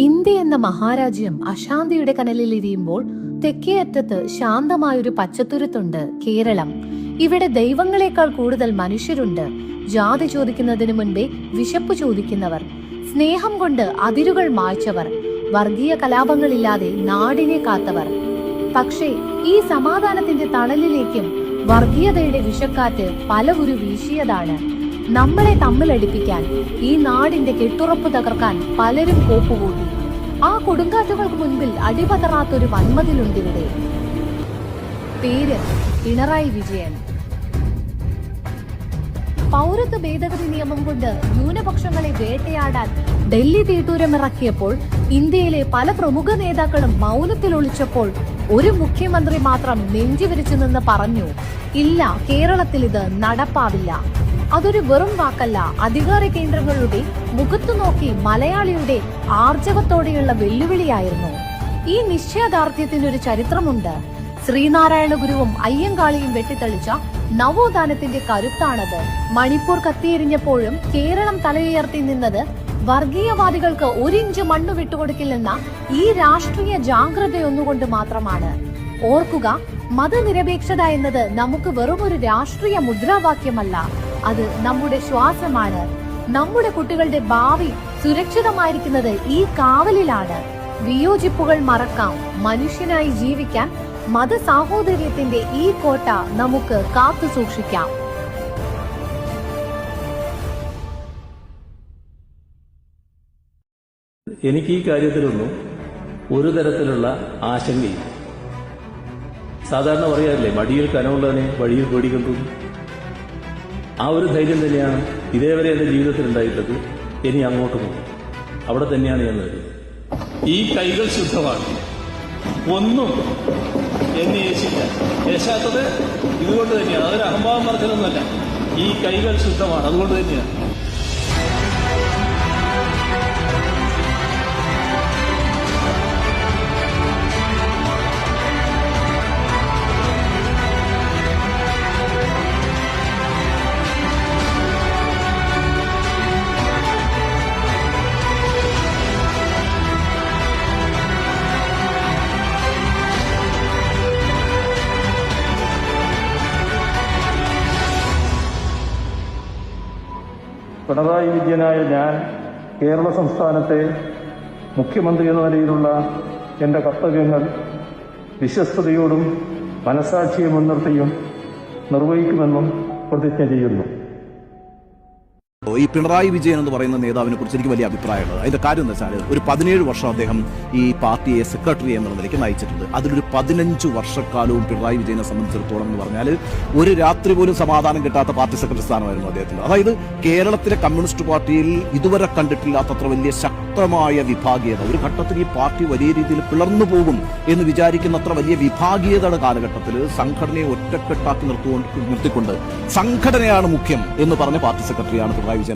India എന്ന മഹാരാജ്യം അശാന്തിയുടെ കനലിലിരിയുമ്പോൾ തെക്കേ അറ്റത്ത് ശാന്തമായൊരു പച്ചത്തുരുത്തുണ്ട് കേരളം. ഇവിടെ ദൈവങ്ങളെക്കാൾ കൂടുതൽ മനുഷ്യരുണ്ട്. ജാതി ചോദിക്കുന്നതിനു മുൻപേ വിശപ്പ് ചോദിക്കുന്നവർ, സ്നേഹം കൊണ്ട് അതിരുകൾ മായ്ച്ചവർ, വർഗീയ കലാപങ്ങളില്ലാതെ നാടിനെ കാത്തവർ. പക്ഷേ ഈ സമാധാനത്തിന്റെ തണലിലേക്കും വർഗീയതയുടെ വിഷക്കാറ്റ് പലവുരു വീശിയതാണ്. നമ്മളെ തമ്മിലടിപ്പിക്കാൻ, ഈ നാടിന്റെ കെട്ടുറപ്പ് തകർക്കാൻ പലരും കോപ്പുകൂട്ടി. ആ കൊടുങ്കാറ്റുകൾക്ക് മുൻപിൽ അടിപതറാത്തൊരു വന്മതിലുണ്ടിവിടെ. പേര് പിണറായി വിജയൻ. പൗരത്വ ഭേദഗതി നിയമം കൊണ്ട് ന്യൂനപക്ഷങ്ങളെ വേട്ടയാടാൻ ഡൽഹി തീട്ടൂരമിറക്കിയപ്പോൾ ഇന്ത്യയിലെ പല പ്രമുഖ നേതാക്കളും മൗനത്തിൽ ഒളിച്ചപ്പോൾ ഒരു മുഖ്യമന്ത്രി മാത്രം നെഞ്ചുവിരിച്ചു നിന്ന് പറഞ്ഞു, ഇല്ല, കേരളത്തിൽ ഇത് നടപ്പാവില്ല. അതൊരു വെറും വാക്കല്ല, അധികാര കേന്ദ്രങ്ങളുടെ മുഖത്തു നോക്കി മലയാളിയുടെ ആർജവത്തോടെയുള്ള വെല്ലുവിളിയായിരുന്നു. ഈ നിശ്ചയദാർഢ്യത്തിനൊരു ചരിത്രമുണ്ട്. ശ്രീനാരായണ ഗുരുവും അയ്യങ്കാളിയും വെട്ടിത്തെളിച്ച നവോത്ഥാനത്തിന്റെ കരുത്താണത്. മണിപ്പൂർ കത്തിയെരിഞ്ഞപ്പോഴും കേരളം തലയുയർത്തി നിന്നത് വർഗീയവാദികൾക്ക് ഒരിഞ്ച് മണ്ണു വിട്ടുകൊടുക്കില്ലെന്ന ഈ രാഷ്ട്രീയ ജാഗ്രതയൊന്നുകൊണ്ട് മാത്രമാണ്. ഓർക്കുക, മതനിരപേക്ഷത എന്നത് നമുക്ക് വെറുമൊരു രാഷ്ട്രീയ മുദ്രാവാക്യമല്ല, അത് നമ്മുടെ ശ്വാസമാണ്. നമ്മുടെ കുട്ടികളുടെ ഭാവി സുരക്ഷിതമായിരിക്കുന്നത് ഈ കാവലിലാണ്. വിയോജിപ്പുകൾ മറക്കാം, മനുഷ്യനായി ജീവിക്കാൻ മതസാഹോദര്യത്തിന്റെ ഈ കോട്ട നമുക്ക് കാത്തു സൂക്ഷിക്കാം. എനിക്ക് ഈ കാര്യത്തിലൊന്നും ഒരു തരത്തിലുള്ള ആശങ്കയില്ല. സാധാരണ പറയാറില്ലേ, മടിയിൽ കനമുള്ളവനെ വഴിയിൽ പേടിക്കണ്ടു. ആ ഒരു ധൈര്യം തന്നെയാണ് ഇതേവരെ എന്റെ ജീവിതത്തിൽ ഉണ്ടായിട്ടുള്ളത്. ഇനി അങ്ങോട്ട് പോകും, അവിടെ തന്നെയാണ് ഞാൻ വരുന്നത്. ഈ കൈകൾ ശുദ്ധമാണ്, ഒന്നും എന്നെ യേശില്ല. യേശാത്തത് ഇതുകൊണ്ട് തന്നെയാണ്. അതൊരു അഹംഭാവം പറഞ്ഞതൊന്നുമല്ല. ഈ കൈകൾ ശുദ്ധമാണ്, അതുകൊണ്ട് തന്നെയാണ്. പിണറായി വിജയനായ ഞാൻ കേരള സംസ്ഥാനത്തെ മുഖ്യമന്ത്രി എന്ന നിലയിലുള്ള എൻ്റെ കർത്തവ്യങ്ങൾ വിശ്വസ്തയോടും മനസാക്ഷിയെ മുൻനിർത്തിയും നിർവഹിക്കുമെന്നും പ്രതിജ്ഞ ചെയ്യുന്നു. ഈ പിണറായി വിജയൻ എന്ന് പറയുന്ന നേതാവിനെ കുറിച്ച് എനിക്ക് വലിയ അഭിപ്രായമുള്ളത്. അതിന്റെ കാര്യം എന്താ വെച്ചാൽ, ഒരു 17 വർഷം അദ്ദേഹം ഈ പാർട്ടിയെ സെക്രട്ടറി എന്ന നിലയ്ക്ക് നയിച്ചിട്ടുണ്ട്. അതിലൊരു 15 വർഷക്കാലവും പിണറായി വിജയനെ സംബന്ധിച്ചിടത്തോളം എന്ന് പറഞ്ഞാൽ ഒരു രാത്രി പോലും സമാധാനം കിട്ടാത്ത പാർട്ടി സെക്രട്ടറി സ്ഥാനമായിരുന്നു അദ്ദേഹത്തിന്. അതായത് കേരളത്തിലെ കമ്മ്യൂണിസ്റ്റ് പാർട്ടിയിൽ ഇതുവരെ കണ്ടിട്ടില്ലാത്തത്ര വലിയ ശക്തമായ വിഭാഗീയത, ഒരു ഘട്ടത്തിൽ ഈ പാർട്ടി വലിയ രീതിയിൽ പിളർന്നു പോകും എന്ന് വിചാരിക്കുന്നത്ര വലിയ വിഭാഗീയതയുടെ കാലഘട്ടത്തിൽ സംഘടനയെ ഒറ്റക്കെട്ടാക്കി നിർത്തിക്കൊണ്ട് സംഘടനയാണ് മുഖ്യം എന്ന് പറഞ്ഞ പാർട്ടി സെക്രട്ടറിയാണ് പിണറായി വിജയൻ.